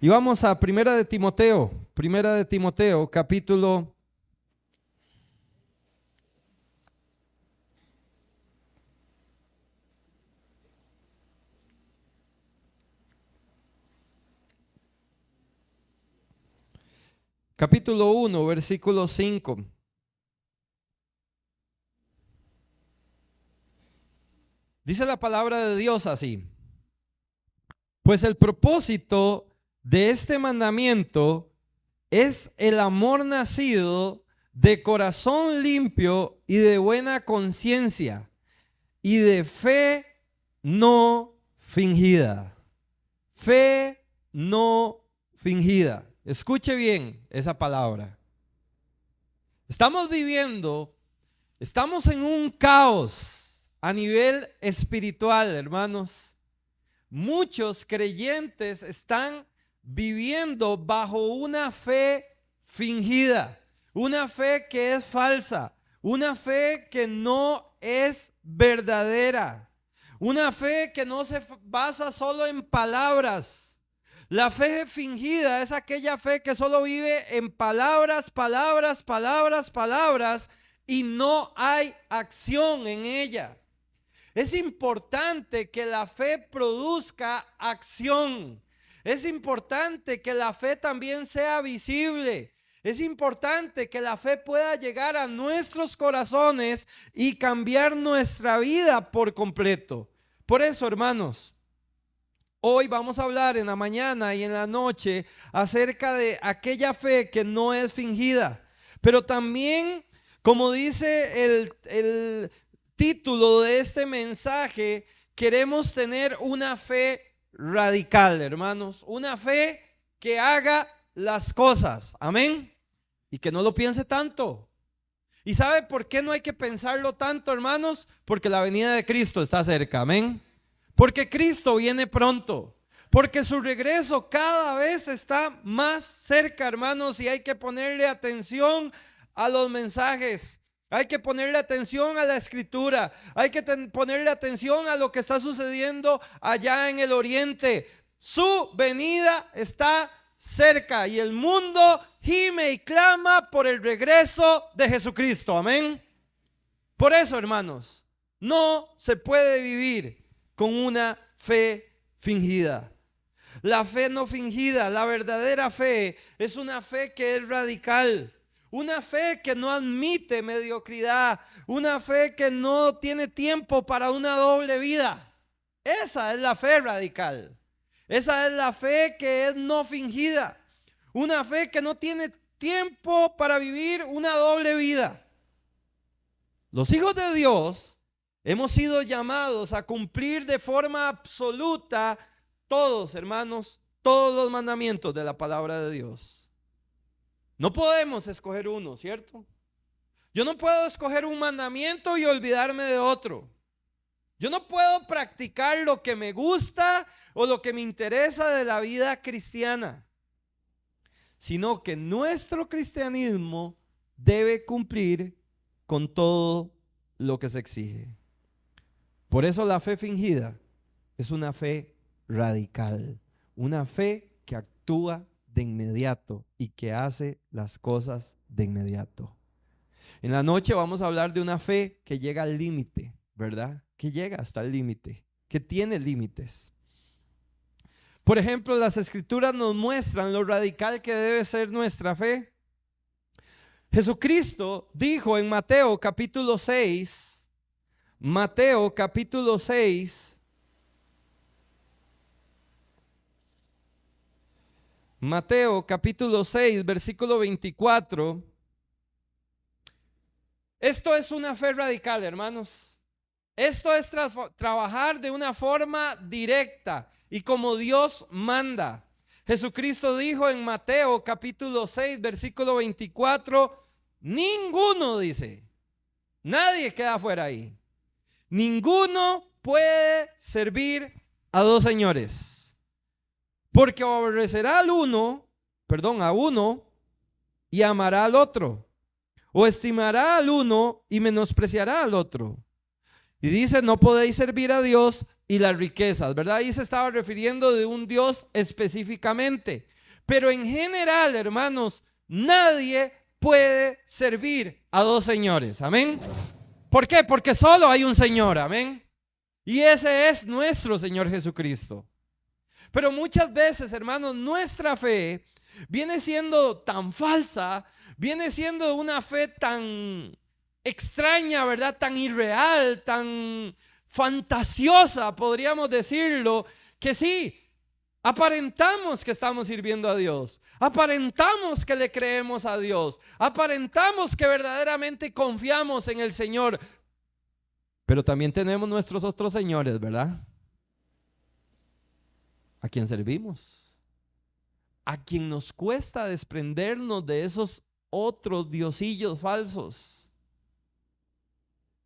Y vamos a Primera de Timoteo, capítulo 1, versículo 5. Dice la palabra de Dios así: pues el propósito de este mandamiento es el amor nacido de corazón limpio y de buena conciencia y de fe no fingida. Fe no fingida. Escuche bien esa palabra. Estamos en un caos a nivel espiritual, hermanos. Muchos creyentes están viviendo bajo una fe fingida, una fe que es falsa, una fe que no es verdadera, una fe que no se basa solo en palabras. La fe fingida es aquella fe que solo vive en palabras, palabras, palabras, palabras, y no hay acción en ella. Es importante que la fe produzca acción. Es importante que la fe también sea visible. Es importante que la fe pueda llegar a nuestros corazones y cambiar nuestra vida por completo. Por eso, hermanos, hoy vamos a hablar en la mañana y en la noche acerca de aquella fe que no es fingida. Pero también, como dice el título de este mensaje, queremos tener una fe radical, hermanos, una fe que haga las cosas, amén, y que no lo piense tanto. ¿Y sabe por qué no hay que pensarlo tanto, hermanos? Porque la venida de Cristo está cerca, amén, porque Cristo viene pronto, porque su regreso cada vez está más cerca, hermanos, y hay que ponerle atención a los mensajes. Hay que ponerle atención a la escritura. Hay que ponerle atención a lo que está sucediendo allá en el oriente. Su venida está cerca y el mundo gime y clama por el regreso de Jesucristo. Amén. Por eso, hermanos, no se puede vivir con una fe fingida. La fe no fingida, la verdadera fe, es una fe que es radical. Una fe que no admite mediocridad, una fe que no tiene tiempo para una doble vida. Esa es la fe radical. Esa es la fe que es no fingida. Una fe que no tiene tiempo para vivir una doble vida. Los hijos de Dios hemos sido llamados a cumplir de forma absoluta todos, hermanos, todos los mandamientos de la palabra de Dios. No podemos escoger uno, ¿cierto? Yo no puedo escoger un mandamiento y olvidarme de otro. Yo no puedo practicar lo que me gusta o lo que me interesa de la vida cristiana, sino que nuestro cristianismo debe cumplir con todo lo que se exige. Por eso la fe fingida es una fe radical, una fe que actúa de inmediato y que hace las cosas de inmediato. En la noche vamos a hablar de una fe que llega al límite, ¿verdad? Que llega hasta el límite, que tiene límites. Por ejemplo, las escrituras nos muestran lo radical que debe ser nuestra fe. Jesucristo dijo en Mateo capítulo 6, versículo 24. Esto es una fe radical, hermanos. Esto es trabajar de una forma directa y como Dios manda. Jesucristo dijo en Mateo capítulo 6, versículo 24, ninguno, dice, nadie queda fuera ahí. Ninguno puede servir a dos señores, porque aborrecerá a uno y amará al otro, o estimará al uno y menospreciará al otro. Y dice, no podéis servir a Dios y las riquezas, ¿verdad? Ahí se estaba refiriendo de un Dios específicamente. Pero en general, hermanos, nadie puede servir a dos señores. Amén. ¿Por qué? Porque solo hay un Señor. Amén. Y ese es nuestro Señor Jesucristo. Pero muchas veces, hermanos, nuestra fe viene siendo tan falsa, viene siendo una fe tan extraña, ¿verdad? Tan irreal, tan fantasiosa, podríamos decirlo, que sí, aparentamos que estamos sirviendo a Dios, aparentamos que le creemos a Dios, aparentamos que verdaderamente confiamos en el Señor, pero también tenemos nuestros otros señores, ¿verdad? ¿A quién servimos? ¿A quién nos cuesta desprendernos de esos otros diosillos falsos?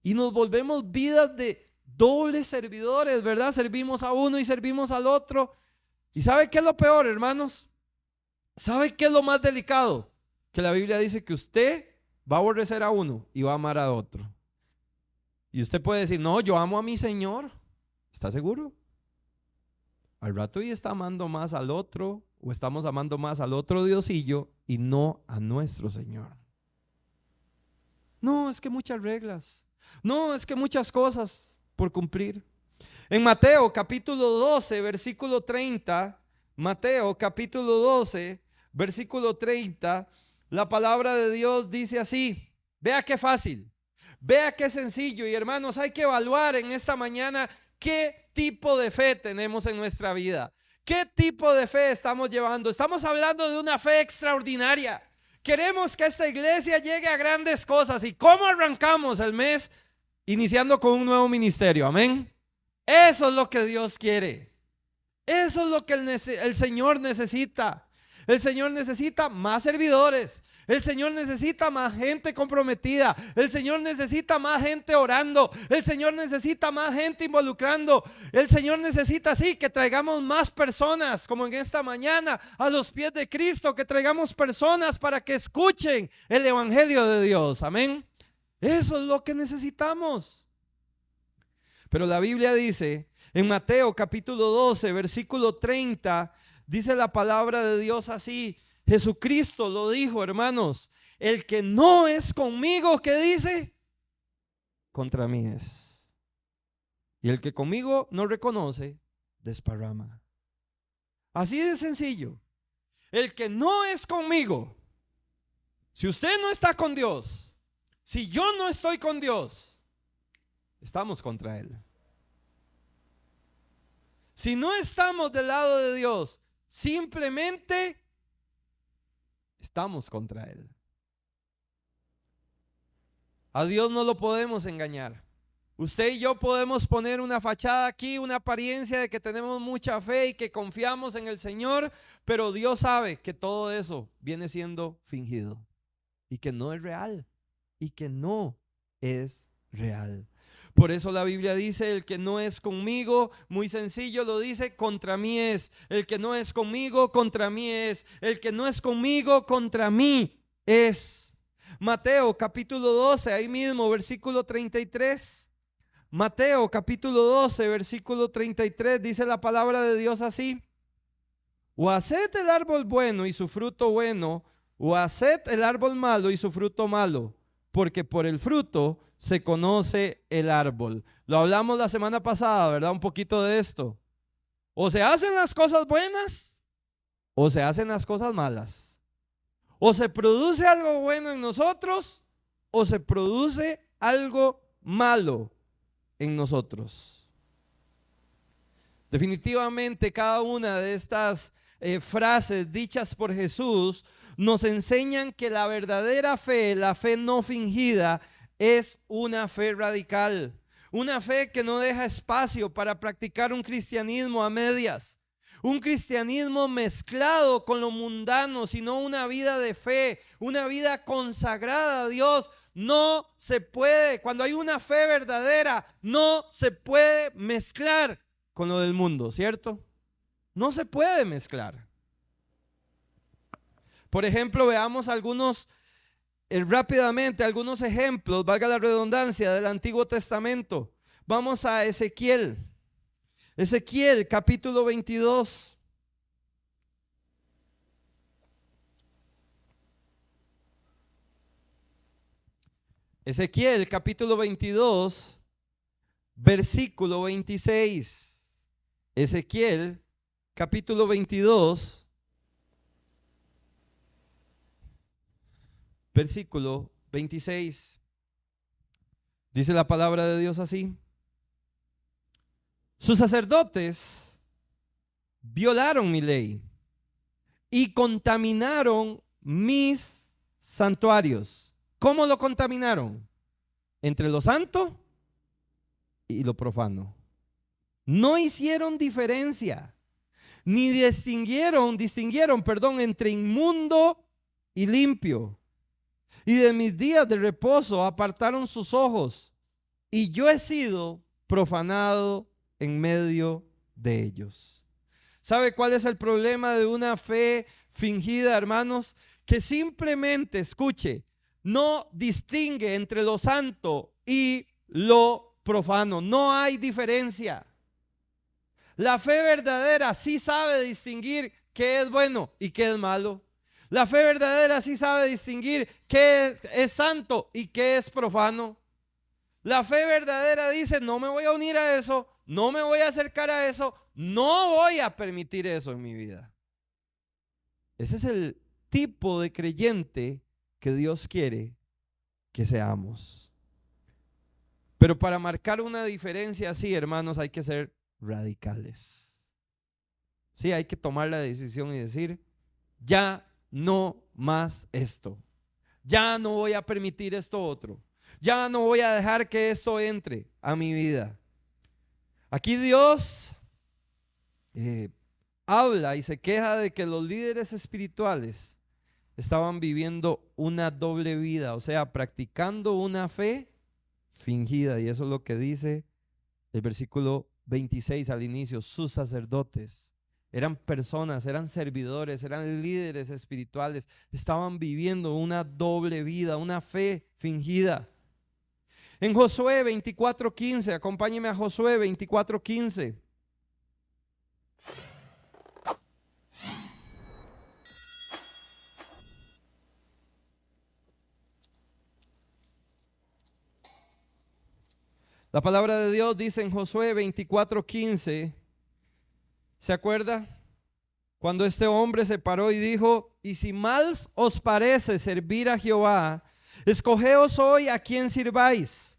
Y nos volvemos vidas de dobles servidores, ¿verdad? Servimos a uno y servimos al otro. ¿Y sabe qué es lo peor, hermanos? ¿Sabe qué es lo más delicado? Que la Biblia dice que usted va a aborrecer a uno y va a amar a otro. Y usted puede decir, no, yo amo a mi Señor. ¿Está seguro? Al rato y está amando más al otro, o estamos amando más al otro diosillo y no a nuestro Señor. No, es que muchas reglas. No, es que muchas cosas por cumplir. En Mateo capítulo 12, versículo 30, Mateo capítulo 12, versículo 30, la palabra de Dios dice así. Vea qué fácil, vea qué sencillo. Y hermanos, hay que evaluar en esta mañana qué tipo de fe tenemos en nuestra vida. ¿Qué tipo de fe estamos llevando? Estamos hablando de una fe extraordinaria. Queremos que esta iglesia llegue a grandes cosas. ¿Y cómo arrancamos el mes? Iniciando con un nuevo ministerio. Amén. Eso es lo que Dios quiere. Eso es lo que el Señor necesita. El Señor necesita más servidores. El Señor necesita más gente comprometida. El Señor necesita más gente orando. El Señor necesita más gente involucrando. El Señor necesita, sí, que traigamos más personas, como en esta mañana, a los pies de Cristo, que traigamos personas para que escuchen el Evangelio de Dios. Amén. Eso es lo que necesitamos. Pero la Biblia dice, en Mateo capítulo 12, versículo 30, dice la palabra de Dios así. Jesucristo lo dijo, hermanos, el que no es conmigo, ¿qué dice? Contra mí es. Y el que conmigo no reconoce, desparrama. Así de sencillo. El que no es conmigo, si usted no está con Dios, si yo no estoy con Dios, estamos contra Él. Si no estamos del lado de Dios, simplemente estamos contra Él. A Dios no lo podemos engañar. Usted y yo podemos poner una fachada aquí, una apariencia de que tenemos mucha fe y que confiamos en el Señor, pero Dios sabe que todo eso viene siendo fingido y que no es real y que no es real. Por eso la Biblia dice, el que no es conmigo, muy sencillo lo dice, contra mí es. El que no es conmigo, contra mí es. El que no es conmigo, contra mí es. Mateo capítulo 12, ahí mismo, versículo 33. Mateo capítulo 12, versículo 33, dice la palabra de Dios así. O haced el árbol bueno y su fruto bueno, o haced el árbol malo y su fruto malo, porque por el fruto se conoce el árbol. Lo hablamos la semana pasada, ¿verdad? Un poquito de esto. O se hacen las cosas buenas o se hacen las cosas malas. O se produce algo bueno en nosotros o se produce algo malo en nosotros. Definitivamente cada una de estas frases dichas por Jesús nos enseñan que la verdadera fe, la fe no fingida, es una fe radical, una fe que no deja espacio para practicar un cristianismo a medias, un cristianismo mezclado con lo mundano, sino una vida de fe, una vida consagrada a Dios. No se puede, cuando hay una fe verdadera, no se puede mezclar con lo del mundo, ¿cierto? No se puede mezclar. Por ejemplo, veamos rápidamente algunos ejemplos, valga la redundancia, del Antiguo Testamento. Vamos a Ezequiel capítulo 22. Ezequiel capítulo 22, versículo 26. Ezequiel capítulo 22, versículo 26. Dice la palabra de Dios así: sus sacerdotes violaron mi ley y contaminaron mis santuarios. ¿Cómo lo contaminaron? Entre lo santo y lo profano. No hicieron diferencia, ni distinguieron, entre inmundo y limpio. Y de mis días de reposo apartaron sus ojos, y yo he sido profanado en medio de ellos. ¿Sabe cuál es el problema de una fe fingida, hermanos? Que simplemente, escuche, no distingue entre lo santo y lo profano. No hay diferencia. La fe verdadera sí sabe distinguir qué es bueno y qué es malo. La fe verdadera sí sabe distinguir qué es santo y qué es profano. La fe verdadera dice: no me voy a unir a eso, no me voy a acercar a eso, no voy a permitir eso en mi vida. Ese es el tipo de creyente que Dios quiere que seamos. Pero para marcar una diferencia así, hermanos, hay que ser radicales. Sí, hay que tomar la decisión y decir: ya no más esto. Ya no voy a permitir esto otro. Ya no voy a dejar que esto entre a mi vida. Aquí Dios habla y se queja de que los líderes espirituales estaban viviendo una doble vida, o sea, practicando una fe fingida. Y eso es lo que dice el versículo 26 al inicio. Sus sacerdotes eran personas, eran servidores, eran líderes espirituales, estaban viviendo una doble vida, una fe fingida. En Josué 24:15, acompáñeme a Josué 24:15. La palabra de Dios dice en Josué 24:15, ¿se acuerda? Cuando este hombre se paró y dijo: y si mal os parece servir a Jehová, escogeos hoy a quién sirváis.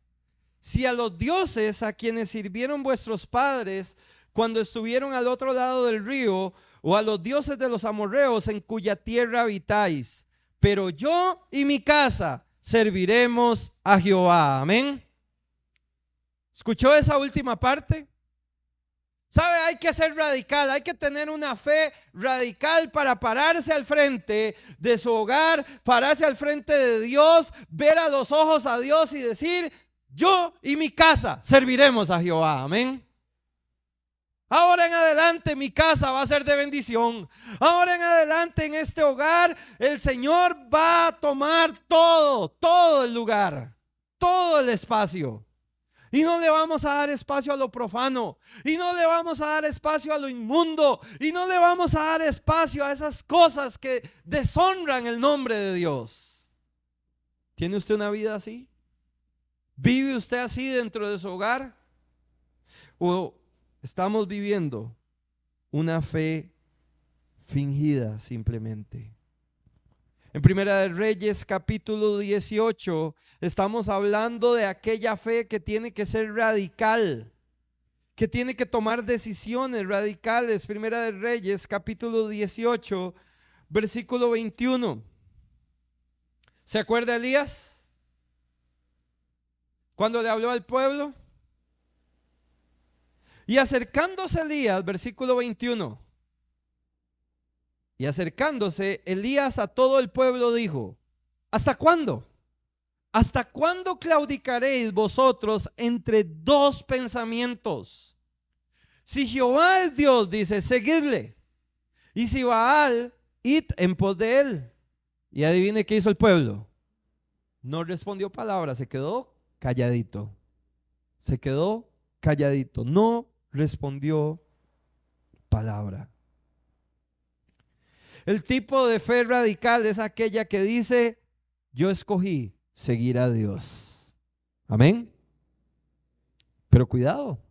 Si a los dioses a quienes sirvieron vuestros padres cuando estuvieron al otro lado del río, o a los dioses de los amorreos en cuya tierra habitáis. Pero yo y mi casa serviremos a Jehová. Amén. ¿Escuchó esa última parte? ¿Sabe? Hay que ser radical, hay que tener una fe radical para pararse al frente de su hogar, pararse al frente de Dios, ver a los ojos a Dios y decir: yo y mi casa serviremos a Jehová. Amén. Ahora en adelante mi casa va a ser de bendición. Ahora en adelante en este hogar el Señor va a tomar todo el lugar, todo el espacio. Y no le vamos a dar espacio a lo profano. Y no le vamos a dar espacio a lo inmundo. Y no le vamos a dar espacio a esas cosas que deshonran el nombre de Dios. ¿Tiene usted una vida así? ¿Vive usted así dentro de su hogar? ¿O estamos viviendo una fe fingida simplemente? En Primera de Reyes capítulo 18 estamos hablando de aquella fe que tiene que ser radical, que tiene que tomar decisiones radicales. Primera de Reyes capítulo 18 versículo 21. ¿Se acuerda Elías? Cuando le habló al pueblo. Y acercándose Elías, versículo 21. Y acercándose Elías a todo el pueblo dijo: ¿hasta cuándo? ¿Hasta cuándo claudicaréis vosotros entre dos pensamientos? Si Jehová es Dios, dice, seguidle. Y si Baal, id en pos de él. Y adivine qué hizo el pueblo. No respondió palabra, se quedó calladito. Se quedó calladito, no respondió palabra. El tipo de fe radical es aquella que dice: yo escogí seguir a Dios. Amén. Pero cuidado.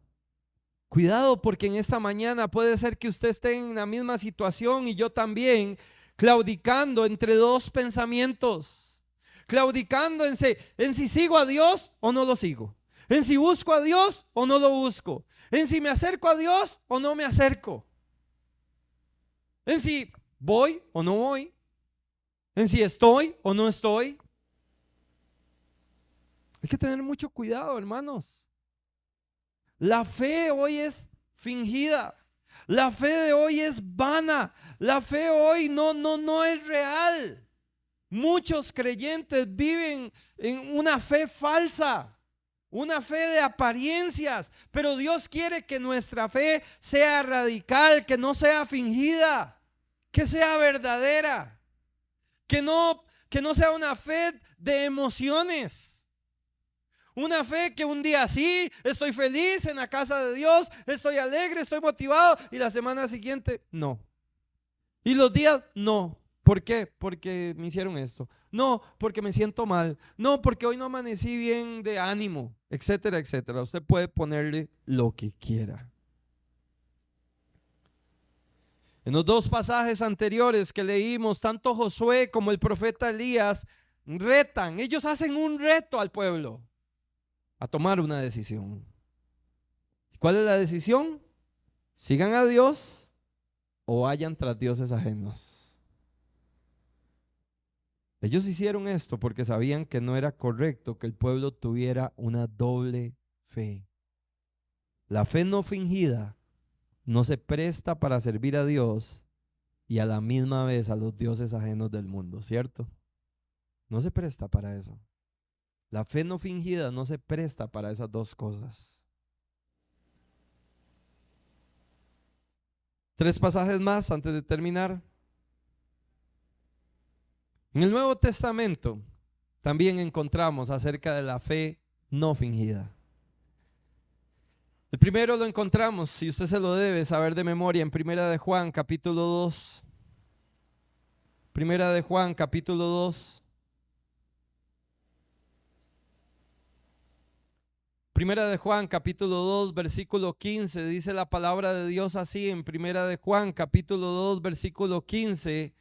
Cuidado, porque en esta mañana puede ser que usted esté en la misma situación y yo también, claudicando entre dos pensamientos, claudicando en si sigo a Dios o no lo sigo, en si busco a Dios o no lo busco, en si me acerco a Dios o no me acerco, en si voy o no voy, en si estoy o no estoy. Hay que tener mucho cuidado, hermanos. La fe hoy es fingida. La fe de hoy es vana. La fe hoy no es real. Muchos creyentes viven en una fe falsa, una fe de apariencias, pero Dios quiere que nuestra fe sea radical, que no sea fingida, que sea verdadera, que no sea una fe de emociones. Una fe que un día sí, estoy feliz en la casa de Dios, estoy alegre, estoy motivado, y la semana siguiente no. Y los días no. ¿Por qué? Porque me hicieron esto. No, porque me siento mal. No, porque hoy no amanecí bien de ánimo, etcétera, etcétera. Usted puede ponerle lo que quiera. En los dos pasajes anteriores que leímos, tanto Josué como el profeta Elías retan. Ellos hacen un reto al pueblo a tomar una decisión. ¿Cuál es la decisión? ¿Sigan a Dios o vayan tras dioses ajenos? Ellos hicieron esto porque sabían que no era correcto que el pueblo tuviera una doble fe. La fe no fingida no se presta para servir a Dios y a la misma vez a los dioses ajenos del mundo, ¿cierto? No se presta para eso. La fe no fingida no se presta para esas dos cosas. 3 pasajes más antes de terminar. En el Nuevo Testamento también encontramos acerca de la fe no fingida. El primero lo encontramos, si usted se lo debe saber de memoria, en Primera de Juan capítulo 2. Primera de Juan capítulo 2. Primera de Juan capítulo 2 versículo 15, dice la palabra de Dios así en Primera de Juan capítulo 2 versículo 15,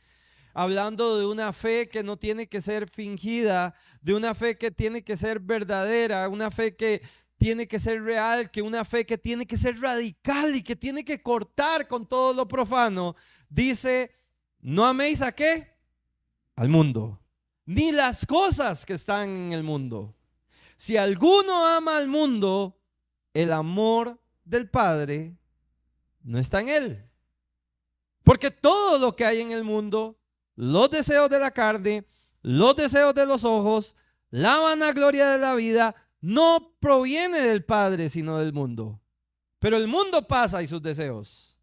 hablando de una fe que no tiene que ser fingida, de una fe que tiene que ser verdadera, una fe que tiene que ser real, que una fe que tiene que ser radical y que tiene que cortar con todo lo profano. Dice, no améis ¿a qué? Al mundo, ni las cosas que están en el mundo. Si alguno ama al mundo, el amor del Padre no está en él. Porque todo lo que hay en el mundo, los deseos de la carne, los deseos de los ojos, la vanagloria de la vida, no proviene del Padre, sino del mundo. Pero el mundo pasa y sus deseos.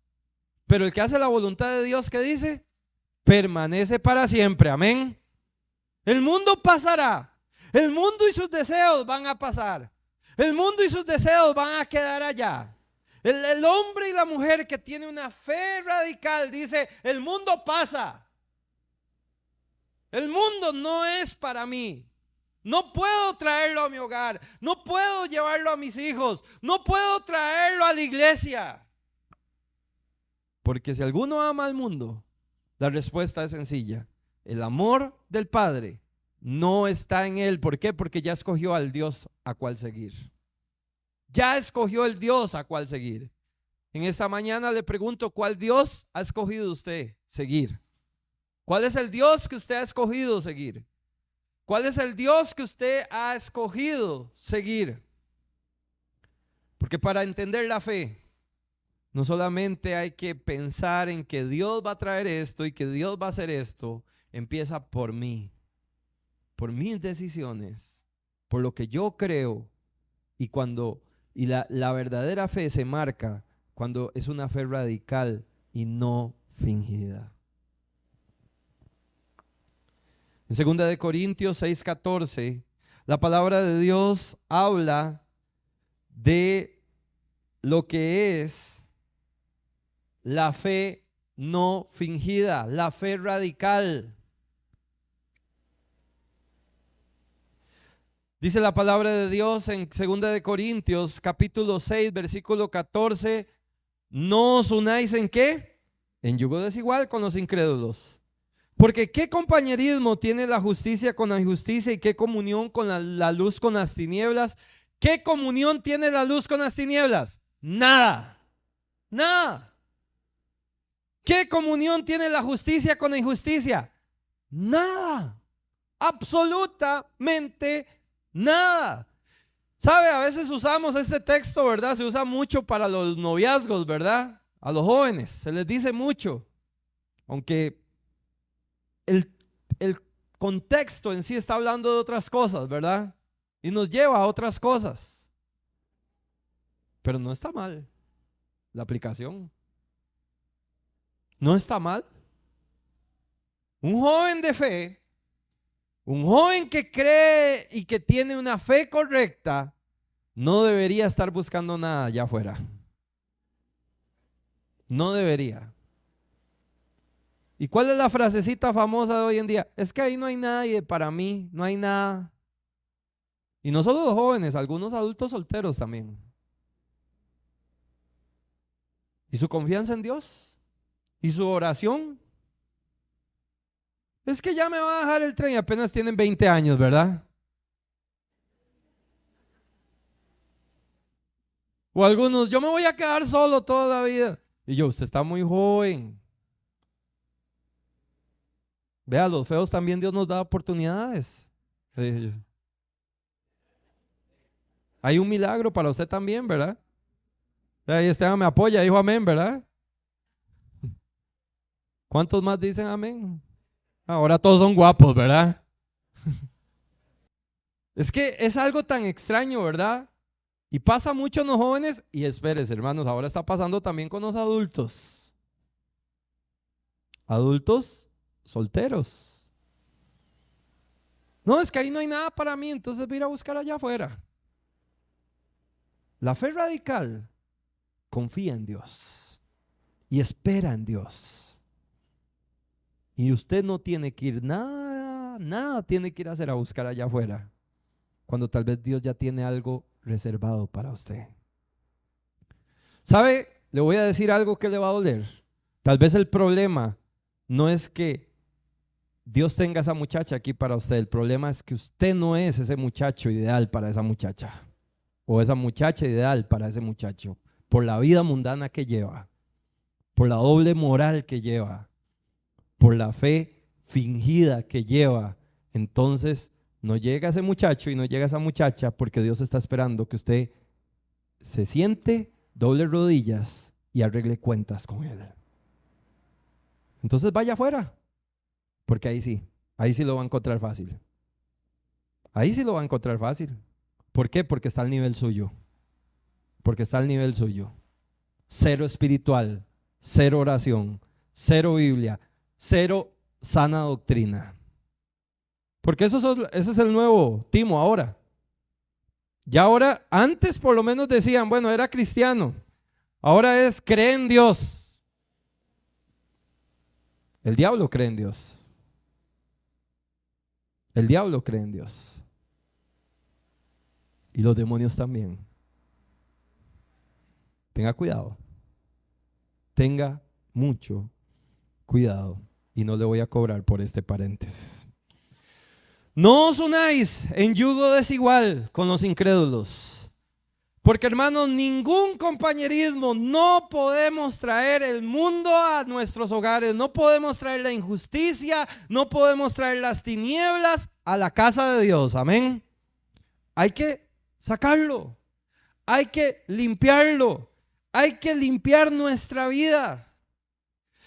Pero el que hace la voluntad de Dios, ¿qué dice? Permanece para siempre. Amén. El mundo pasará. El mundo y sus deseos van a pasar. El mundo y sus deseos van a quedar allá. El hombre y la mujer que tiene una fe radical dice, el mundo pasa. El mundo no es para mí. No puedo traerlo a mi hogar. No puedo llevarlo a mis hijos. No puedo traerlo a la iglesia. Porque si alguno ama al mundo, la respuesta es sencilla. El amor del Padre no está en él. ¿Por qué? Porque ya escogió al Dios a cual seguir. Ya escogió el Dios a cual seguir. En esta mañana le pregunto, ¿cuál Dios ha escogido usted seguir? ¿Cuál es el Dios que usted ha escogido seguir? ¿Cuál es el Dios que usted ha escogido seguir? Porque para entender la fe, no solamente hay que pensar en que Dios va a traer esto y que Dios va a hacer esto. Empieza por mí, por mis decisiones, por lo que yo creo. Y la verdadera fe se marca cuando es una fe radical y no fingida. En 2 de Corintios 6:14, la palabra de Dios habla de lo que es la fe no fingida, la fe radical. Dice la palabra de Dios en 2 de Corintios, capítulo 6, versículo 14. No os unáis ¿en qué? En yugo desigual con los incrédulos. Porque ¿qué compañerismo tiene la justicia con la injusticia y qué comunión con la luz con las tinieblas? ¿Qué comunión tiene la luz con las tinieblas? Nada. Nada. ¿Qué comunión tiene la justicia con la injusticia? Nada. Absolutamente nada. ¿Sabe? A veces usamos este texto, ¿verdad? Se usa mucho para los noviazgos, ¿verdad? A los jóvenes se les dice mucho. Aunque el contexto en sí está hablando de otras cosas, ¿verdad? Y nos lleva a otras cosas. Pero no está mal la aplicación. No está mal. Un joven de fe, un joven que cree y que tiene una fe correcta, no debería estar buscando nada allá afuera. No debería. ¿Y cuál es la frasecita famosa de hoy en día? Es que ahí no hay nadie para mí, no hay nada. Y no solo los jóvenes, algunos adultos solteros también. ¿Y su confianza en Dios? ¿Y su oración? Es que ya me va a dejar el tren y apenas tienen 20 años, ¿verdad? O algunos, yo me voy a quedar solo toda la vida. Y yo, usted está muy joven. Vea, los feos también Dios nos da oportunidades. Hay un milagro para usted también, ¿verdad? Ahí Esteban me apoya, dijo amén, ¿verdad? ¿Cuántos más dicen amén? Ahora todos son guapos, ¿verdad? Es que es algo tan extraño, ¿verdad? Y pasa mucho en los jóvenes y espérese, hermanos, ahora está pasando también con los adultos. Adultos solteros. No, es que ahí no hay nada para mí, entonces voy a ir a buscar allá afuera. La fe radical confía en Dios y espera en Dios. Y usted no tiene que ir nada tiene que ir a hacer a buscar allá afuera, cuando tal vez Dios ya tiene algo reservado para usted. ¿Sabe? Le voy a decir algo que le va a doler. Tal vez el problema no es que Dios tenga esa muchacha aquí para usted. El problema es que usted no es ese muchacho ideal para esa muchacha, o esa muchacha ideal para ese muchacho, por la vida mundana que lleva, por la doble moral que lleva, por la fe fingida que lleva. Entonces no llega ese muchacho y no llega esa muchacha porque Dios está esperando que usted se siente, doble rodillas y arregle cuentas con Él. Entonces vaya afuera, porque ahí sí lo va a encontrar fácil. Ahí sí lo va a encontrar fácil. ¿Por qué? Porque está al nivel suyo. Porque está al nivel suyo. Cero espiritual, cero oración, cero Biblia, cero sana doctrina. Porque ese es el nuevo Timo ahora. Ya ahora, antes por lo menos decían, bueno, era cristiano. Ahora es, cree en Dios. El diablo cree en Dios. El diablo cree en Dios. Y los demonios también. Tenga cuidado. Tenga mucho cuidado. Y no le voy a cobrar por este paréntesis. No os unáis en yugo desigual con los incrédulos. Porque, hermanos, ningún compañerismo, no podemos traer el mundo a nuestros hogares, no podemos traer la injusticia, no podemos traer las tinieblas a la casa de Dios. Amén. Hay que sacarlo, hay que limpiarlo, hay que limpiar nuestra vida.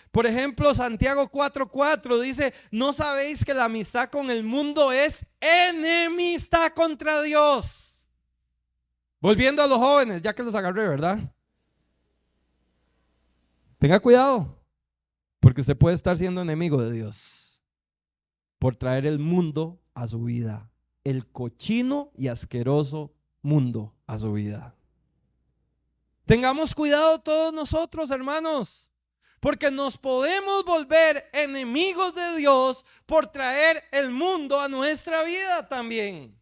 Por ejemplo, Santiago 4:4 dice, ¿no sabéis que la amistad con el mundo es enemistad contra Dios? Volviendo a los jóvenes, ya que los agarré, ¿verdad? Tenga cuidado, porque usted puede estar siendo enemigo de Dios por traer el mundo a su vida, el cochino y asqueroso mundo a su vida. Tengamos cuidado todos nosotros, hermanos, porque nos podemos volver enemigos de Dios por traer el mundo a nuestra vida también.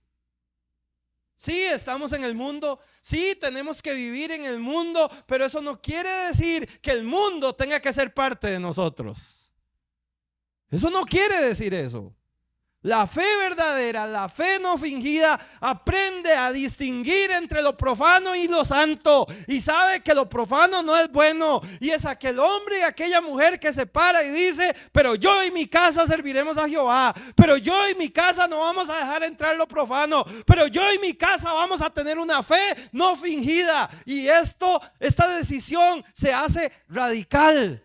Sí, estamos en el mundo, sí, tenemos que vivir en el mundo, pero eso no quiere decir que el mundo tenga que ser parte de nosotros. Eso no quiere decir eso. La fe verdadera, la fe no fingida, aprende a distinguir entre lo profano y lo santo. Y sabe que lo profano no es bueno. Y es aquel hombre y aquella mujer que se para y dice: pero yo y mi casa serviremos a Jehová. Pero yo y mi casa no vamos a dejar entrar lo profano. Pero yo y mi casa vamos a tener una fe no fingida. Y esta decisión se hace radical.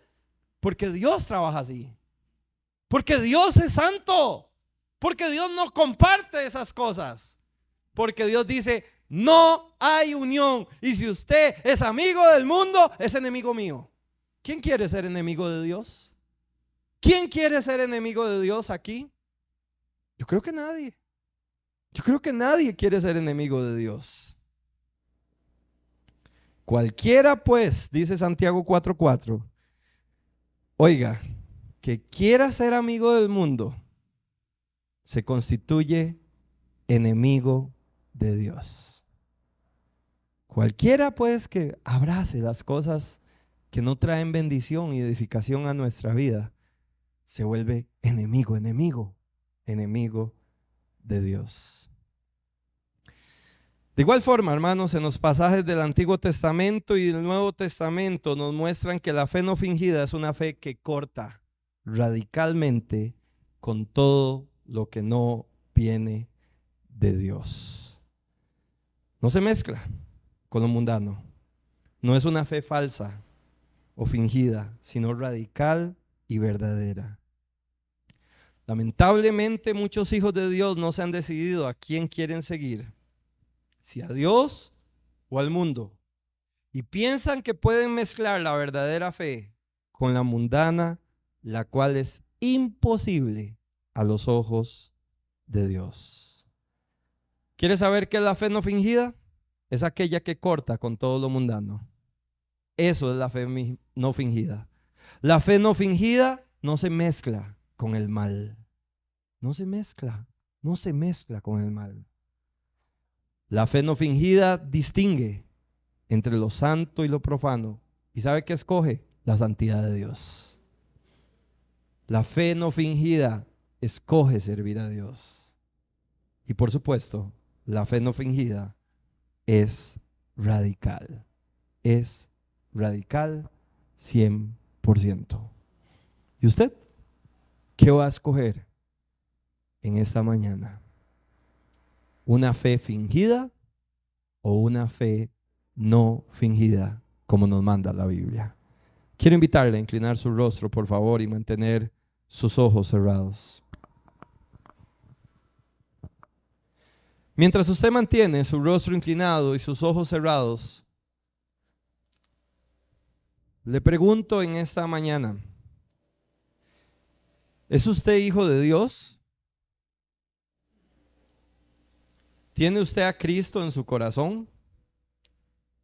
Porque Dios trabaja así. Porque Dios es santo. Porque Dios no comparte esas cosas. Porque Dios dice: no hay unión. Y si usted es amigo del mundo, es enemigo mío. ¿Quién quiere ser enemigo de Dios? ¿Quién quiere ser enemigo de Dios aquí? Yo creo que nadie. Yo creo que nadie quiere ser enemigo de Dios. Cualquiera pues, dice Santiago 4:4, oiga, que quiera ser amigo del mundo, se constituye enemigo de Dios. Cualquiera pues que abrace las cosas que no traen bendición y edificación a nuestra vida, se vuelve enemigo de Dios. De igual forma, hermanos, en los pasajes del Antiguo Testamento y del Nuevo Testamento nos muestran que la fe no fingida es una fe que corta radicalmente con todo lo que no viene de Dios. No se mezcla con lo mundano. No es una fe falsa o fingida, sino radical y verdadera. Lamentablemente, muchos hijos de Dios no se han decidido a quién quieren seguir, si a Dios o al mundo, y piensan que pueden mezclar la verdadera fe con la mundana, la cual es imposible a los ojos de Dios. ¿Quieres saber qué es la fe no fingida? Es aquella que corta con todo lo mundano. Eso es la fe no fingida. La fe no fingida no se mezcla con el mal. No se mezcla con el mal. La fe no fingida distingue entre lo santo y lo profano. ¿Y sabe qué escoge? La santidad de Dios. La fe no fingida escoge servir a Dios. Y por supuesto, la fe no fingida es radical. Es radical 100%. ¿Y usted qué va a escoger en esta mañana? ¿Una fe fingida o una fe no fingida, como nos manda la Biblia? Quiero invitarle a inclinar su rostro, por favor, y mantener sus ojos cerrados. Mientras usted mantiene su rostro inclinado y sus ojos cerrados, le pregunto en esta mañana: ¿es usted hijo de Dios? ¿Tiene usted a Cristo en su corazón?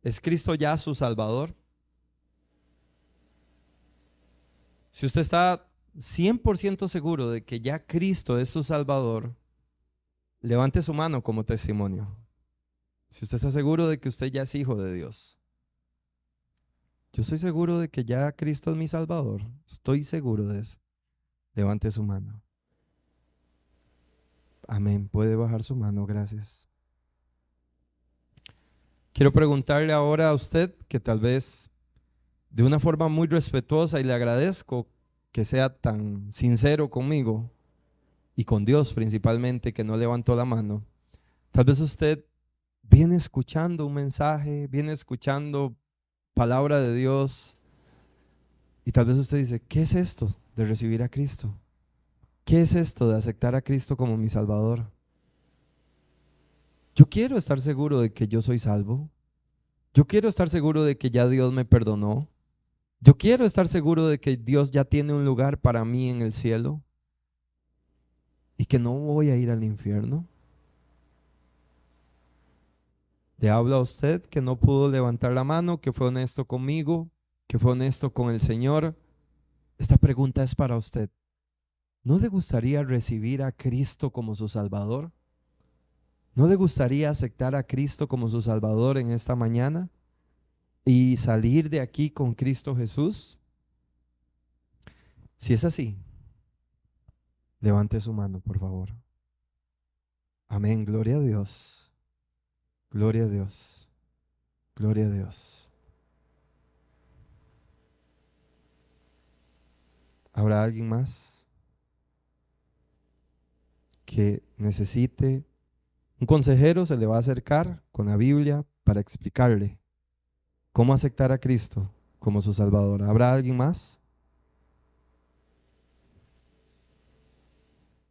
¿Es Cristo ya su Salvador? Si usted está 100% seguro de que ya Cristo es su Salvador, levante su mano como testimonio. Si usted está seguro de que usted ya es hijo de Dios. Yo estoy seguro de que ya Cristo es mi Salvador. Estoy seguro de eso. Levante su mano. Amén. Puede bajar su mano, gracias. Quiero preguntarle ahora a usted, que tal vez de una forma muy respetuosa, y le agradezco que sea tan sincero conmigo y con Dios principalmente, que no levantó la mano. Tal vez usted viene escuchando un mensaje, viene escuchando palabra de Dios, y tal vez usted dice: ¿qué es esto de recibir a Cristo? ¿Qué es esto de aceptar a Cristo como mi Salvador? Yo quiero estar seguro de que yo soy salvo. Yo quiero estar seguro de que ya Dios me perdonó. Yo quiero estar seguro de que Dios ya tiene un lugar para mí en el cielo y que no voy a ir al infierno. Le hablo a usted que no pudo levantar la mano, que fue honesto conmigo, que fue honesto con el Señor. Esta pregunta es para usted. ¿No le gustaría recibir a Cristo como su Salvador? ¿No le gustaría aceptar a Cristo como su Salvador en esta mañana y salir de aquí con Cristo Jesús? Si es así, levante su mano, por favor. Amén, gloria a Dios, gloria a Dios, gloria a Dios. ¿Habrá alguien más que necesite? Un consejero se le va a acercar con la Biblia para explicarle cómo aceptar a Cristo como su Salvador. ¿Habrá alguien más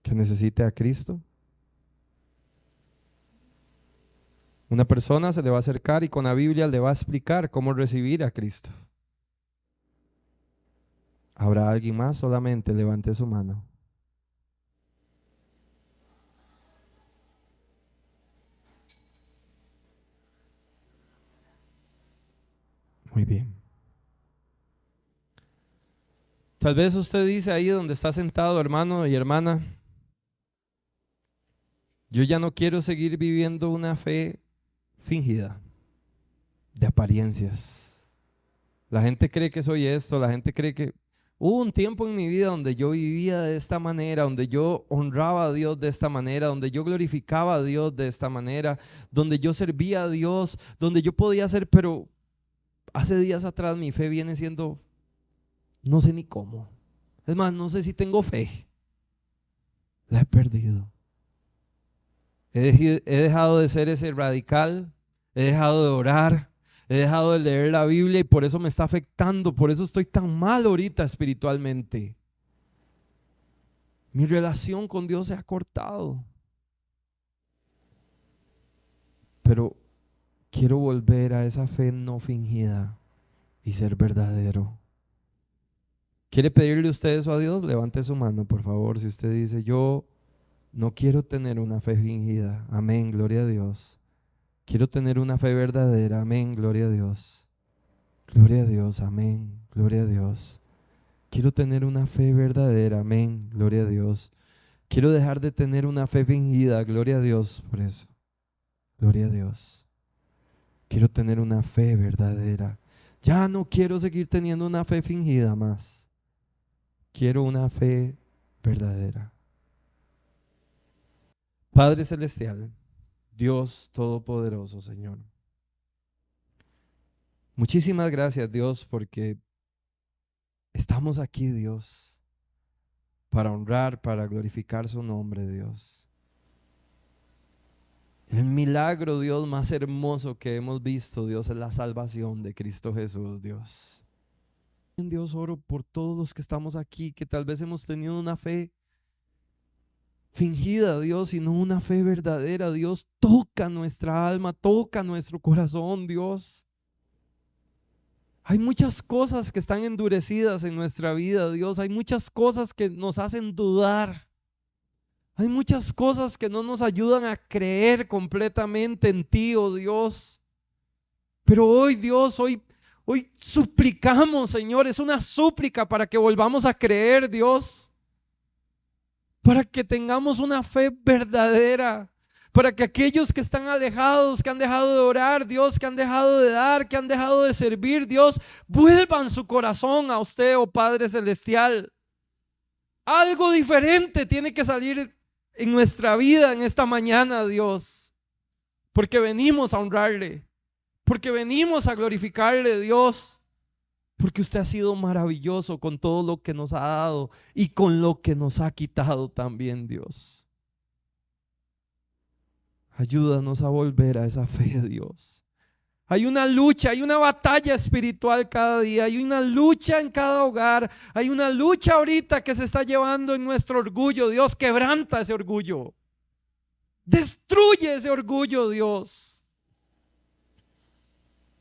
que necesite a Cristo? Una persona se le va a acercar y con la Biblia le va a explicar cómo recibir a Cristo. ¿Habrá alguien más? Solamente levante su mano. Muy bien. Tal vez usted dice ahí donde está sentado, hermano y hermana, yo ya no quiero seguir viviendo una fe fingida, de apariencias. La gente cree que soy esto, la gente cree que... Hubo un tiempo en mi vida donde yo vivía de esta manera, donde yo honraba a Dios de esta manera, donde yo glorificaba a Dios de esta manera, donde yo servía a Dios, donde yo podía hacer, pero hace días atrás mi fe viene siendo, no sé ni cómo. Es más, no sé si tengo fe. La he perdido. He dejado de ser ese radical, he dejado de orar, he dejado de leer la Biblia y por eso me está afectando, por eso estoy tan mal ahorita espiritualmente. Mi relación con Dios se ha cortado. Pero quiero volver a esa fe no fingida y ser verdadero. ¿Quiere pedirle usted eso a Dios? Levante su mano, por favor. Si usted dice, yo no quiero tener una fe fingida. Amén, gloria a Dios. Quiero tener una fe verdadera. Amén, gloria a Dios. Gloria a Dios, amén, gloria a Dios. Quiero tener una fe verdadera. Amén, gloria a Dios. Quiero dejar de tener una fe fingida. Gloria a Dios por eso. Gloria a Dios. Quiero tener una fe verdadera. Ya no quiero seguir teniendo una fe fingida más. Quiero una fe verdadera. Padre Celestial, Dios Todopoderoso, Señor. Muchísimas gracias, Dios, porque estamos aquí, Dios, para honrar, para glorificar su nombre, Dios. El milagro, Dios, más hermoso que hemos visto, Dios, es la salvación de Cristo Jesús, Dios. Dios, oro por todos los que estamos aquí, que tal vez hemos tenido una fe fingida, Dios, y no una fe verdadera. Dios, toca nuestra alma, toca nuestro corazón, Dios. Hay muchas cosas que están endurecidas en nuestra vida, Dios. Hay muchas cosas que nos hacen dudar. Hay muchas cosas que no nos ayudan a creer completamente en ti, oh Dios. Pero hoy, Dios, hoy suplicamos, Señor, es una súplica para que volvamos a creer, Dios. Para que tengamos una fe verdadera. Para que aquellos que están alejados, que han dejado de orar, Dios, que han dejado de dar, que han dejado de servir, Dios, vuelvan su corazón a usted, oh Padre Celestial. Algo diferente tiene que salir en nuestra vida en esta mañana, Dios, porque venimos a honrarle, porque venimos a glorificarle, Dios, porque usted ha sido maravilloso con todo lo que nos ha dado y con lo que nos ha quitado también, Dios. Ayúdanos a volver a esa fe, Dios. Hay una lucha, hay una batalla espiritual cada día, hay una lucha en cada hogar, hay una lucha ahorita que se está llevando en nuestro orgullo. Dios, quebranta ese orgullo, destruye ese orgullo, Dios,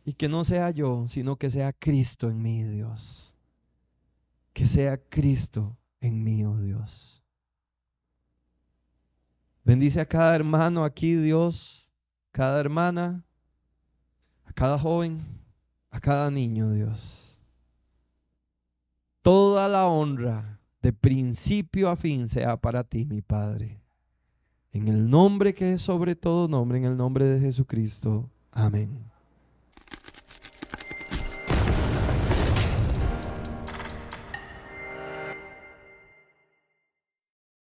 y que no sea yo, sino que sea Cristo en mí, Dios, que sea Cristo en mí, oh Dios. Bendice a cada hermano aquí, Dios, cada hermana, a cada joven, a cada niño, Dios. Toda la honra de principio a fin sea para ti, mi Padre. En el nombre que es sobre todo nombre, en el nombre de Jesucristo. Amén.